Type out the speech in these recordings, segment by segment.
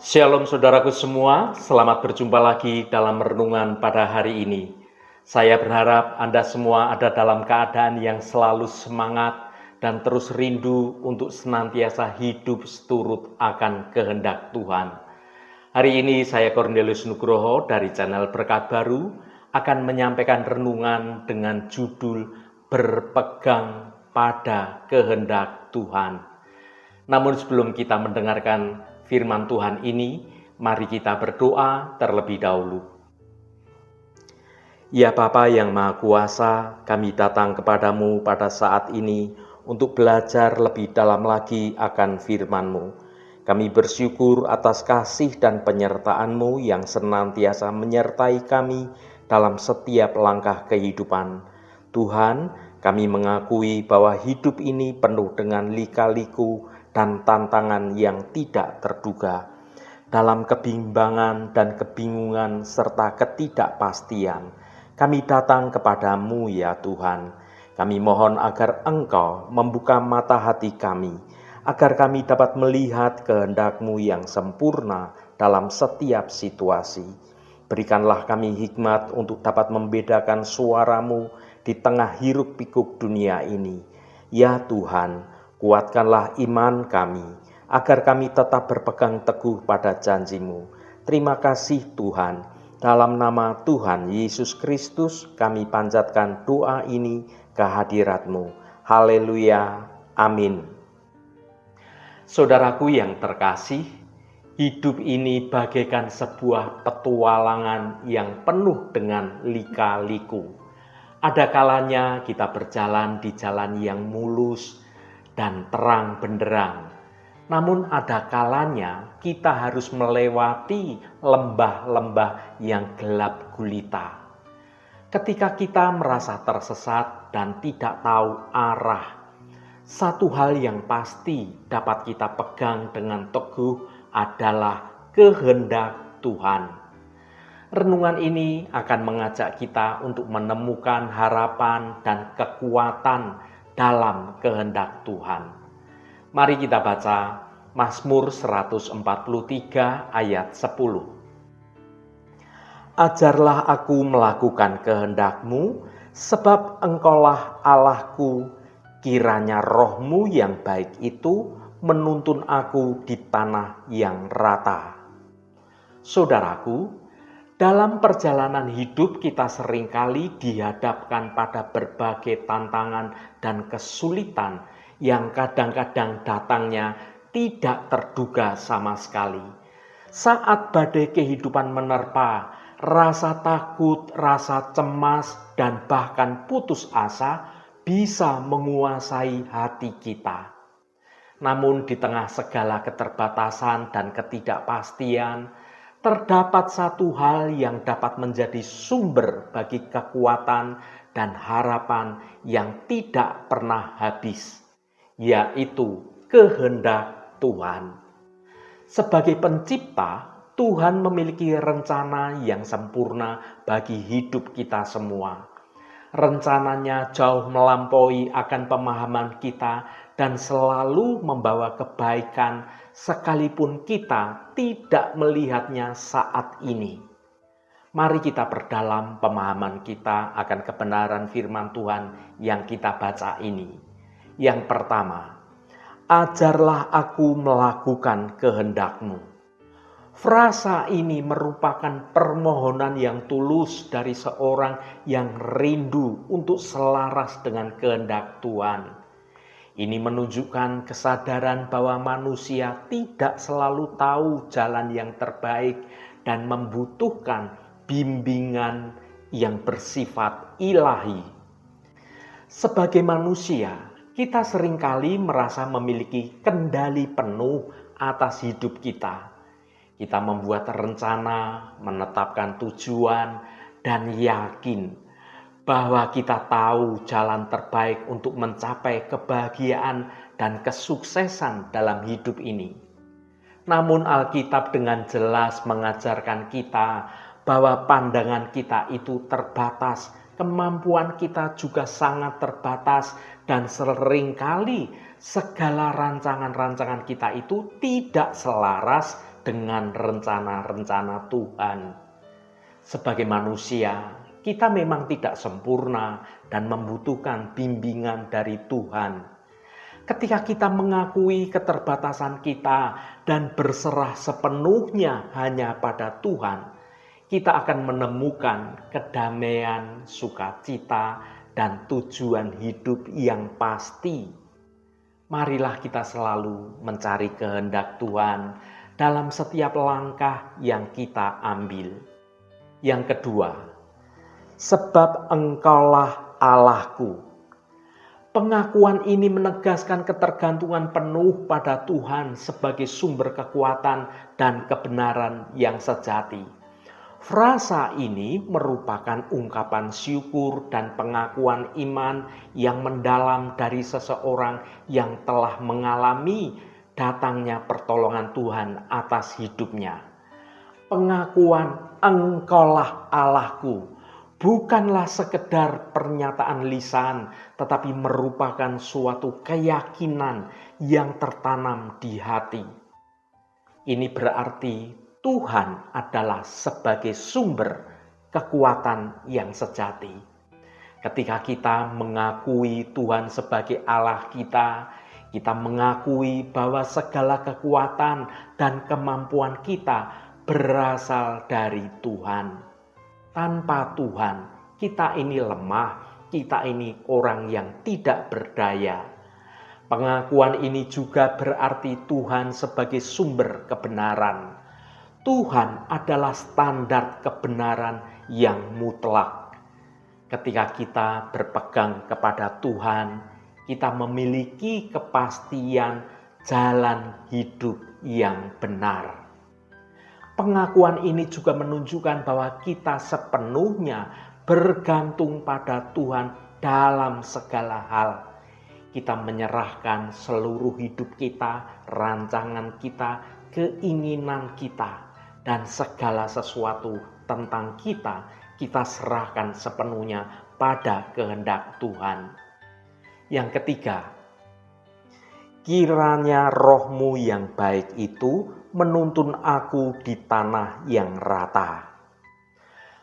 Shalom saudaraku semua, selamat berjumpa lagi dalam renungan pada hari ini. Saya berharap Anda semua ada dalam keadaan yang selalu semangat dan terus rindu untuk senantiasa hidup seturut akan kehendak Tuhan. Hari ini saya Cornelius Nugroho dari channel Berkat Baru akan menyampaikan renungan dengan judul Berpegang pada Kehendak Tuhan. Namun sebelum kita mendengarkan firman Tuhan ini, mari kita berdoa terlebih dahulu. Ya Bapa yang Maha Kuasa, kami datang kepadamu pada saat ini untuk belajar lebih dalam lagi akan firman-Mu. Kami bersyukur atas kasih dan penyertaan-Mu yang senantiasa menyertai kami dalam setiap langkah kehidupan. Tuhan, kami mengakui bahwa hidup ini penuh dengan lika-liku dan tantangan yang tidak terduga. Dalam kebimbangan dan kebingungan serta ketidakpastian, kami datang kepadamu ya Tuhan. Kami mohon agar Engkau membuka mata hati kami, agar kami dapat melihat kehendak-Mu yang sempurna dalam setiap situasi. Berikanlah kami hikmat untuk dapat membedakan suara-Mu di tengah hiruk pikuk dunia ini. Ya Tuhan, kuatkanlah iman kami, agar kami tetap berpegang teguh pada janji-Mu. Terima kasih Tuhan, dalam nama Tuhan Yesus Kristus kami panjatkan doa ini ke hadirat-Mu. Haleluya, amin. Saudaraku yang terkasih, hidup ini bagaikan sebuah petualangan yang penuh dengan lika-liku. Ada kalanya kita berjalan di jalan yang mulus dan terang benderang. Namun ada kalanya kita harus melewati lembah-lembah yang gelap gulita. Ketika kita merasa tersesat dan tidak tahu arah, satu hal yang pasti dapat kita pegang dengan teguh adalah kehendak Tuhan. Renungan ini akan mengajak kita untuk menemukan harapan dan kekuatan dalam kehendak Tuhan. Mari kita baca Mazmur 143 ayat 10. Ajarlah aku melakukan kehendak-Mu, sebab Engkaulah Allahku. Kiranya roh-Mu yang baik itu menuntun aku di tanah yang rata. Saudaraku, dalam perjalanan hidup kita seringkali dihadapkan pada berbagai tantangan dan kesulitan yang kadang-kadang datangnya tidak terduga sama sekali. Saat badai kehidupan menerpa, rasa takut, rasa cemas, dan bahkan putus asa bisa menguasai hati kita. Namun di tengah segala keterbatasan dan ketidakpastian, terdapat satu hal yang dapat menjadi sumber bagi kekuatan dan harapan yang tidak pernah habis, yaitu kehendak Tuhan. Sebagai pencipta, Tuhan memiliki rencana yang sempurna bagi hidup kita semua. Rencananya jauh melampaui akan pemahaman kita dan selalu membawa kebaikan sekalipun kita tidak melihatnya saat ini. Mari kita perdalam pemahaman kita akan kebenaran firman Tuhan yang kita baca ini. Yang pertama, ajarlah aku melakukan kehendak-Mu. Frasa ini merupakan permohonan yang tulus dari seorang yang rindu untuk selaras dengan kehendak Tuhan. Ini menunjukkan kesadaran bahwa manusia tidak selalu tahu jalan yang terbaik dan membutuhkan bimbingan yang bersifat ilahi. Sebagai manusia, kita seringkali merasa memiliki kendali penuh atas hidup kita. Kita membuat rencana, menetapkan tujuan, dan yakin bahwa kita tahu jalan terbaik untuk mencapai kebahagiaan dan kesuksesan dalam hidup ini. Namun Alkitab dengan jelas mengajarkan kita bahwa pandangan kita itu terbatas, kemampuan kita juga sangat terbatas, dan seringkali segala rancangan-rancangan kita itu tidak selaras dengan rencana-rencana Tuhan. Sebagai manusia, kita memang tidak sempurna dan membutuhkan bimbingan dari Tuhan. Ketika kita mengakui keterbatasan kita dan berserah sepenuhnya hanya pada Tuhan, kita akan menemukan kedamaian, sukacita, dan tujuan hidup yang pasti. Marilah kita selalu mencari kehendak Tuhan dalam setiap langkah yang kita ambil. Yang kedua, sebab Engkaulah Allahku. Pengakuan ini menegaskan ketergantungan penuh pada Tuhan sebagai sumber kekuatan dan kebenaran yang sejati. Frasa ini merupakan ungkapan syukur dan pengakuan iman yang mendalam dari seseorang yang telah mengalami datangnya pertolongan Tuhan atas hidupnya. Pengakuan Engkaulah Allahku bukanlah sekedar pernyataan lisan, tetapi merupakan suatu keyakinan yang tertanam di hati. Ini berarti Tuhan adalah sebagai sumber kekuatan yang sejati. Ketika kita mengakui Tuhan sebagai Allah kita, kita mengakui bahwa segala kekuatan dan kemampuan kita berasal dari Tuhan. Tanpa Tuhan, kita ini lemah, kita ini orang yang tidak berdaya. Pengakuan ini juga berarti Tuhan sebagai sumber kebenaran. Tuhan adalah standar kebenaran yang mutlak. Ketika kita berpegang kepada Tuhan, kita memiliki kepastian jalan hidup yang benar. Pengakuan ini juga menunjukkan bahwa kita sepenuhnya bergantung pada Tuhan dalam segala hal. Kita menyerahkan seluruh hidup kita, rancangan kita, keinginan kita, dan segala sesuatu tentang kita serahkan sepenuhnya pada kehendak Tuhan. Yang ketiga, kiranya roh-Mu yang baik itu menuntun aku di tanah yang rata.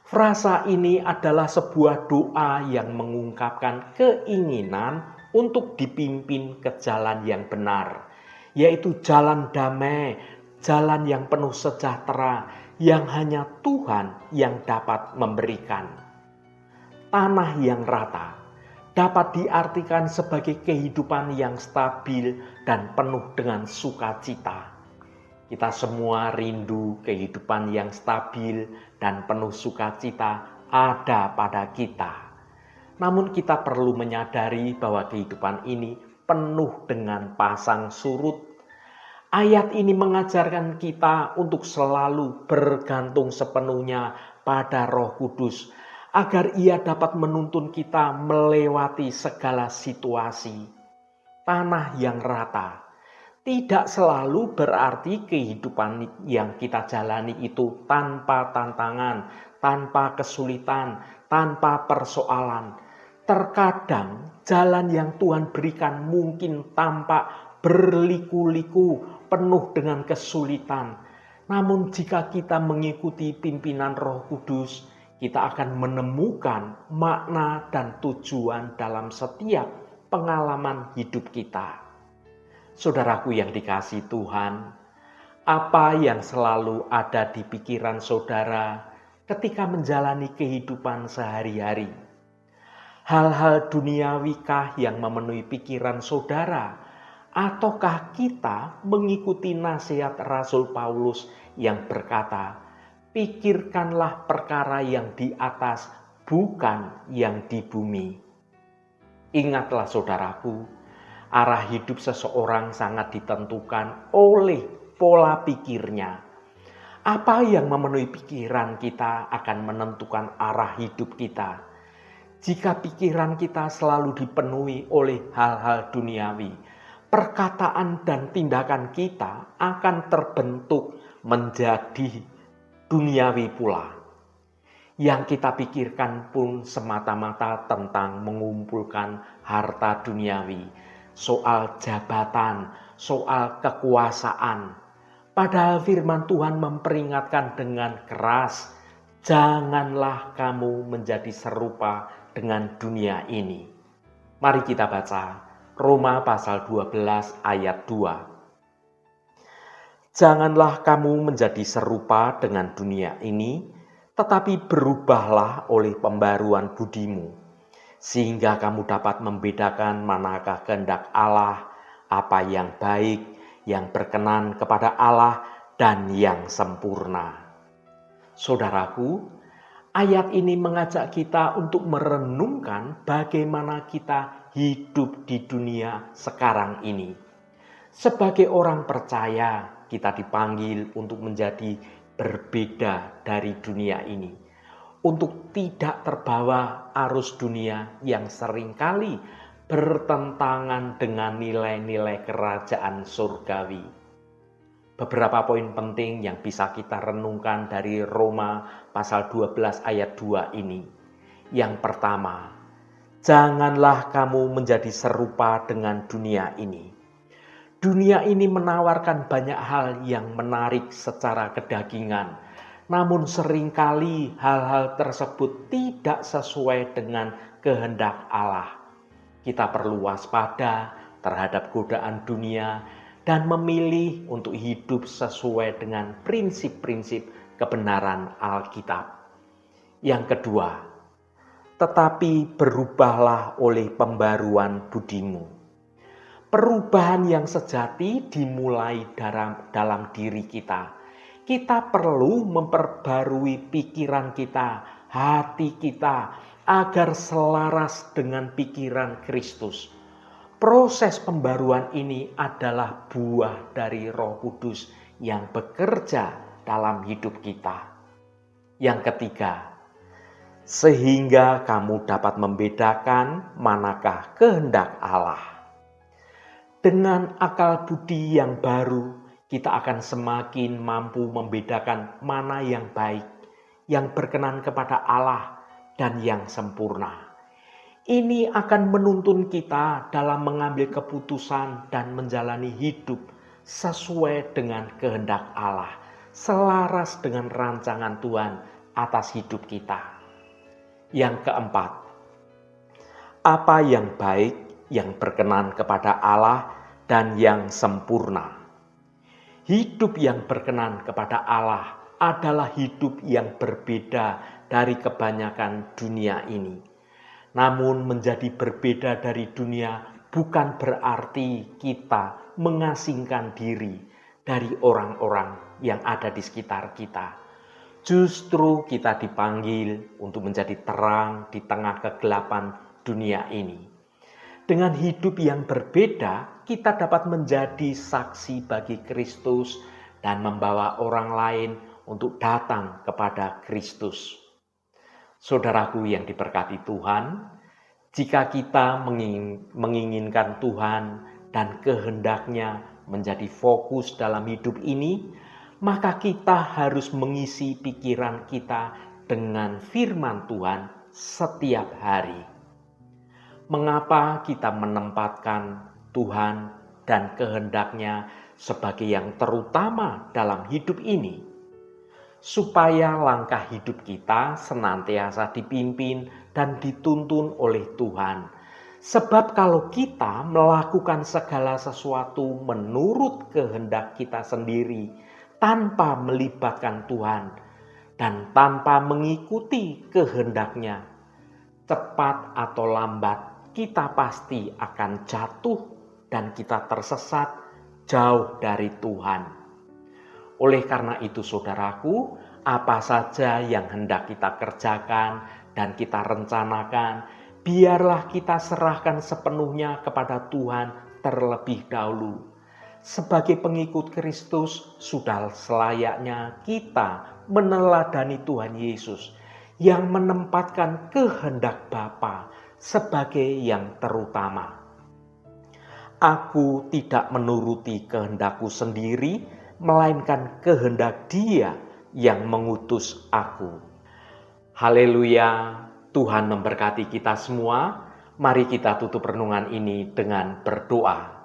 Frasa ini adalah sebuah doa yang mengungkapkan keinginan untuk dipimpin ke jalan yang benar, yaitu jalan damai, jalan yang penuh sejahtera, yang hanya Tuhan yang dapat memberikan. Tanah yang rata dapat diartikan sebagai kehidupan yang stabil dan penuh dengan sukacita. Kita semua rindu kehidupan yang stabil dan penuh sukacita ada pada kita. Namun kita perlu menyadari bahwa kehidupan ini penuh dengan pasang surut. Ayat ini mengajarkan kita untuk selalu bergantung sepenuhnya pada Roh Kudus, agar Ia dapat menuntun kita melewati segala situasi. Tanah yang rata tidak selalu berarti kehidupan yang kita jalani itu tanpa tantangan, tanpa kesulitan, tanpa persoalan. Terkadang jalan yang Tuhan berikan mungkin tampak berliku-liku, penuh dengan kesulitan. Namun jika kita mengikuti pimpinan Roh Kudus, kita akan menemukan makna dan tujuan dalam setiap pengalaman hidup kita. Saudaraku yang dikasihi Tuhan, apa yang selalu ada di pikiran saudara ketika menjalani kehidupan sehari-hari? Hal-hal duniawikah yang memenuhi pikiran saudara? Ataukah kita mengikuti nasihat Rasul Paulus yang berkata, pikirkanlah perkara yang di atas, bukan yang di bumi. Ingatlah saudaraku, arah hidup seseorang sangat ditentukan oleh pola pikirnya. Apa yang memenuhi pikiran kita akan menentukan arah hidup kita. Jika pikiran kita selalu dipenuhi oleh hal-hal duniawi, perkataan dan tindakan kita akan terbentuk menjadi duniawi pula. Yang kita pikirkan pun semata-mata tentang mengumpulkan harta duniawi, soal jabatan, soal kekuasaan. Padahal firman Tuhan memperingatkan dengan keras, janganlah kamu menjadi serupa dengan dunia ini. Mari kita baca Roma pasal 12 ayat 2. Janganlah kamu menjadi serupa dengan dunia ini, tetapi berubahlah oleh pembaruan budimu, sehingga kamu dapat membedakan manakah kehendak Allah, apa yang baik, yang berkenan kepada Allah, dan yang sempurna. Saudaraku, ayat ini mengajak kita untuk merenungkan bagaimana kita hidup di dunia sekarang ini. Sebagai orang percaya, kita dipanggil untuk menjadi berbeda dari dunia ini, untuk tidak terbawa arus dunia yang seringkali bertentangan dengan nilai-nilai kerajaan surgawi. Beberapa poin penting yang bisa kita renungkan dari Roma pasal 12 ayat 2 ini. Yang pertama, janganlah kamu menjadi serupa dengan dunia ini. Dunia ini menawarkan banyak hal yang menarik secara kedagingan, namun seringkali hal-hal tersebut tidak sesuai dengan kehendak Allah. Kita perlu waspada terhadap godaan dunia dan memilih untuk hidup sesuai dengan prinsip-prinsip kebenaran Alkitab. Yang kedua, tetapi berubahlah oleh pembaruan budimu. Perubahan yang sejati dimulai dalam diri kita. Kita perlu memperbarui pikiran kita, hati kita, agar selaras dengan pikiran Kristus. Proses pembaruan ini adalah buah dari Roh Kudus yang bekerja dalam hidup kita. Yang ketiga, sehingga kamu dapat membedakan manakah kehendak Allah. Dengan akal budi yang baru, kita akan semakin mampu membedakan mana yang baik, yang berkenan kepada Allah, dan yang sempurna. Ini akan menuntun kita dalam mengambil keputusan dan menjalani hidup sesuai dengan kehendak Allah, selaras dengan rancangan Tuhan atas hidup kita. Yang keempat, apa yang baik, yang berkenan kepada Allah, dan yang sempurna. Hidup yang berkenan kepada Allah adalah hidup yang berbeda dari kebanyakan dunia ini. Namun menjadi berbeda dari dunia bukan berarti kita mengasingkan diri dari orang-orang yang ada di sekitar kita. Justru kita dipanggil untuk menjadi terang di tengah kegelapan dunia ini. Dengan hidup yang berbeda, kita dapat menjadi saksi bagi Kristus dan membawa orang lain untuk datang kepada Kristus. Saudaraku yang diberkati Tuhan, jika kita menginginkan Tuhan dan kehendak-Nya menjadi fokus dalam hidup ini, maka kita harus mengisi pikiran kita dengan firman Tuhan setiap hari. Mengapa kita menempatkan Tuhan dan kehendak-Nya sebagai yang terutama dalam hidup ini? Supaya langkah hidup kita senantiasa dipimpin dan dituntun oleh Tuhan. Sebab kalau kita melakukan segala sesuatu menurut kehendak kita sendiri, tanpa melibatkan Tuhan dan tanpa mengikuti kehendak-Nya, cepat atau lambat kita pasti akan jatuh dan kita tersesat jauh dari Tuhan. Oleh karena itu saudaraku, apa saja yang hendak kita kerjakan dan kita rencanakan, biarlah kita serahkan sepenuhnya kepada Tuhan terlebih dahulu. Sebagai pengikut Kristus, sudah selayaknya kita meneladani Tuhan Yesus yang menempatkan kehendak Bapa sebagai yang terutama. Aku tidak menuruti kehendakku sendiri, melainkan kehendak Dia yang mengutus aku. Haleluya, Tuhan memberkati kita semua. Mari kita tutup renungan ini dengan berdoa.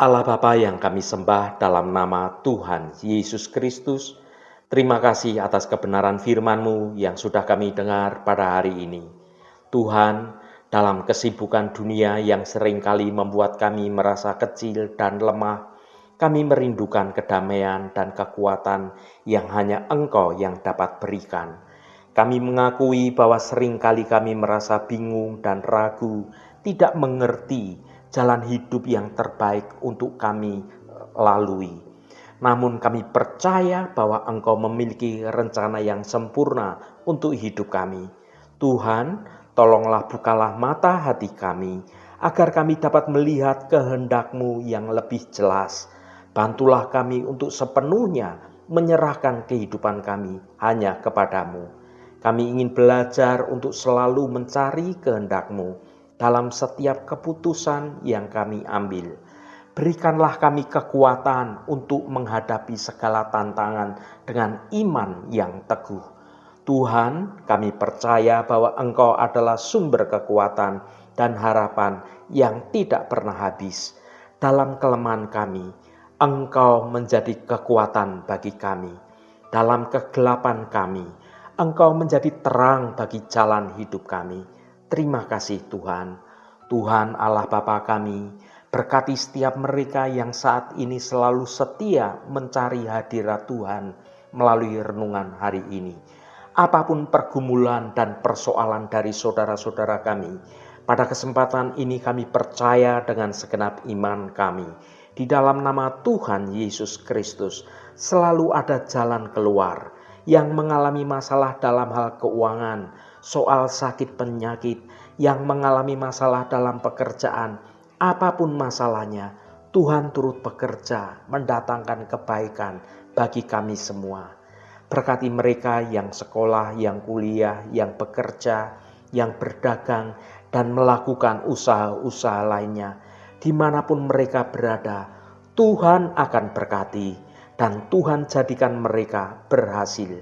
Allah Bapa yang kami sembah dalam nama Tuhan Yesus Kristus, terima kasih atas kebenaran firman-Mu yang sudah kami dengar pada hari ini. Tuhan, dalam kesibukan dunia yang seringkali membuat kami merasa kecil dan lemah, kami merindukan kedamaian dan kekuatan yang hanya Engkau yang dapat berikan. Kami mengakui bahwa seringkali kami merasa bingung dan ragu, tidak mengerti jalan hidup yang terbaik untuk kami lalui. Namun kami percaya bahwa Engkau memiliki rencana yang sempurna untuk hidup kami. Tuhan, tolonglah bukalah mata hati kami, agar kami dapat melihat kehendak-Mu yang lebih jelas. Bantulah kami untuk sepenuhnya menyerahkan kehidupan kami hanya kepada-Mu. Kami ingin belajar untuk selalu mencari kehendak-Mu dalam setiap keputusan yang kami ambil. Berikanlah kami kekuatan untuk menghadapi segala tantangan dengan iman yang teguh. Tuhan, kami percaya bahwa Engkau adalah sumber kekuatan dan harapan yang tidak pernah habis. Dalam kelemahan kami, Engkau menjadi kekuatan bagi kami. Dalam kegelapan kami, Engkau menjadi terang bagi jalan hidup kami. Terima kasih Tuhan. Tuhan Allah Bapa kami, berkati setiap mereka yang saat ini selalu setia mencari hadirat Tuhan melalui renungan hari ini. Apapun pergumulan dan persoalan dari saudara-saudara kami, pada kesempatan ini kami percaya dengan segenap iman kami. Di dalam nama Tuhan Yesus Kristus selalu ada jalan keluar. Yang mengalami masalah dalam hal keuangan, soal sakit penyakit, yang mengalami masalah dalam pekerjaan, apapun masalahnya, Tuhan turut bekerja mendatangkan kebaikan bagi kami semua. Berkati mereka yang sekolah, yang kuliah, yang bekerja, yang berdagang, dan melakukan usaha-usaha lainnya. Dimanapun mereka berada, Tuhan akan berkati. Dan Tuhan jadikan mereka berhasil.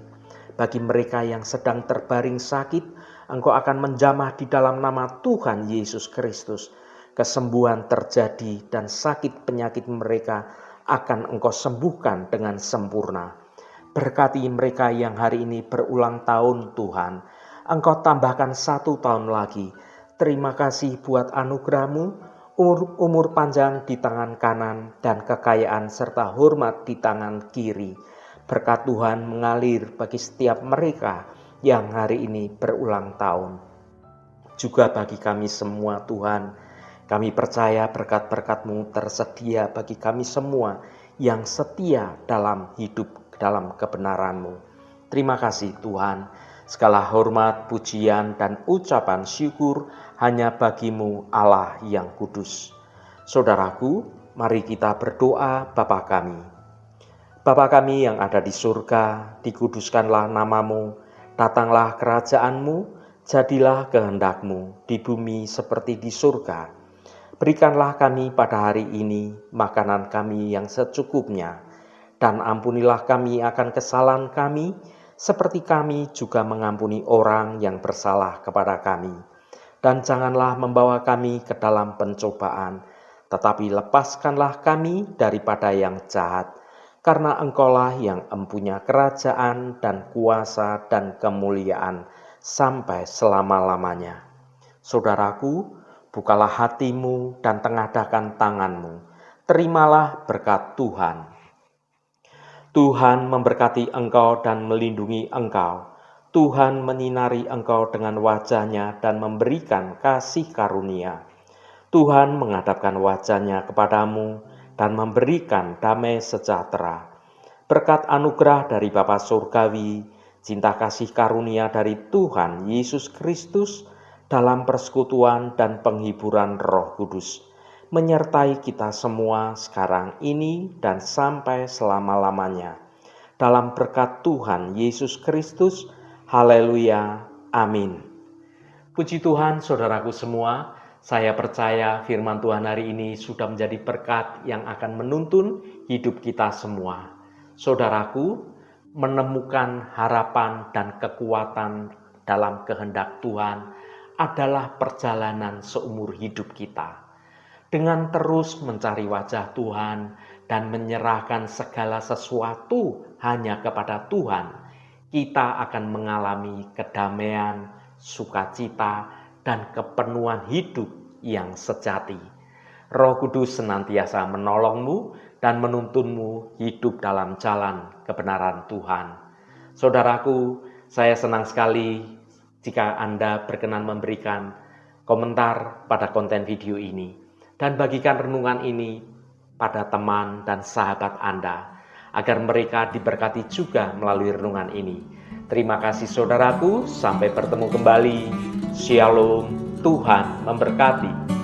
Bagi mereka yang sedang terbaring sakit, Engkau akan menjamah di dalam nama Tuhan Yesus Kristus. Kesembuhan terjadi dan sakit penyakit mereka akan Engkau sembuhkan dengan sempurna. Berkati mereka yang hari ini berulang tahun Tuhan. Engkau tambahkan 1 tahun lagi. Terima kasih buat anugerah-Mu. Umur panjang di tangan kanan dan kekayaan serta hormat di tangan kiri. Berkat Tuhan mengalir bagi setiap mereka yang hari ini berulang tahun. Juga bagi kami semua Tuhan, kami percaya berkat-berkat-Mu tersedia bagi kami semua yang setia dalam hidup dalam kebenaran-Mu. Terima kasih Tuhan. Segala hormat, pujian, dan ucapan syukur hanya bagi-Mu Allah yang kudus. Saudaraku, mari kita berdoa Bapa kami. Bapa kami yang ada di surga, dikuduskanlah nama-Mu, datanglah kerajaan-Mu, jadilah kehendak-Mu di bumi seperti di surga. Berikanlah kami pada hari ini makanan kami yang secukupnya, dan ampunilah kami akan kesalahan kami, seperti kami juga mengampuni orang yang bersalah kepada kami. Dan janganlah membawa kami ke dalam pencobaan, tetapi lepaskanlah kami daripada yang jahat. Karena Engkaulah yang empunya kerajaan dan kuasa dan kemuliaan sampai selama-lamanya. Saudaraku, bukalah hatimu dan tengadahkan tanganmu. Terimalah berkat Tuhan. Tuhan memberkati engkau dan melindungi engkau. Tuhan menyinari engkau dengan wajah-Nya dan memberikan kasih karunia. Tuhan menghadapkan wajah-Nya kepadamu dan memberikan damai sejahtera. Berkat anugerah dari Bapa Surgawi, cinta kasih karunia dari Tuhan Yesus Kristus, dalam persekutuan dan penghiburan Roh Kudus, menyertai kita semua sekarang ini dan sampai selama-lamanya. Dalam berkat Tuhan Yesus Kristus, haleluya, amin. Puji Tuhan saudaraku semua, saya percaya firman Tuhan hari ini sudah menjadi berkat yang akan menuntun hidup kita semua. Saudaraku, menemukan harapan dan kekuatan dalam kehendak Tuhan adalah perjalanan seumur hidup kita. Dengan terus mencari wajah Tuhan dan menyerahkan segala sesuatu hanya kepada Tuhan, kita akan mengalami kedamaian, sukacita, dan kepenuhan hidup yang sejati. Roh Kudus senantiasa menolongmu dan menuntunmu hidup dalam jalan kebenaran Tuhan. Saudaraku, saya senang sekali jika Anda berkenan memberikan komentar pada konten video ini dan bagikan renungan ini pada teman dan sahabat Anda, agar mereka diberkati juga melalui renungan ini. Terima kasih saudaraku, sampai bertemu kembali. Shalom, Tuhan memberkati.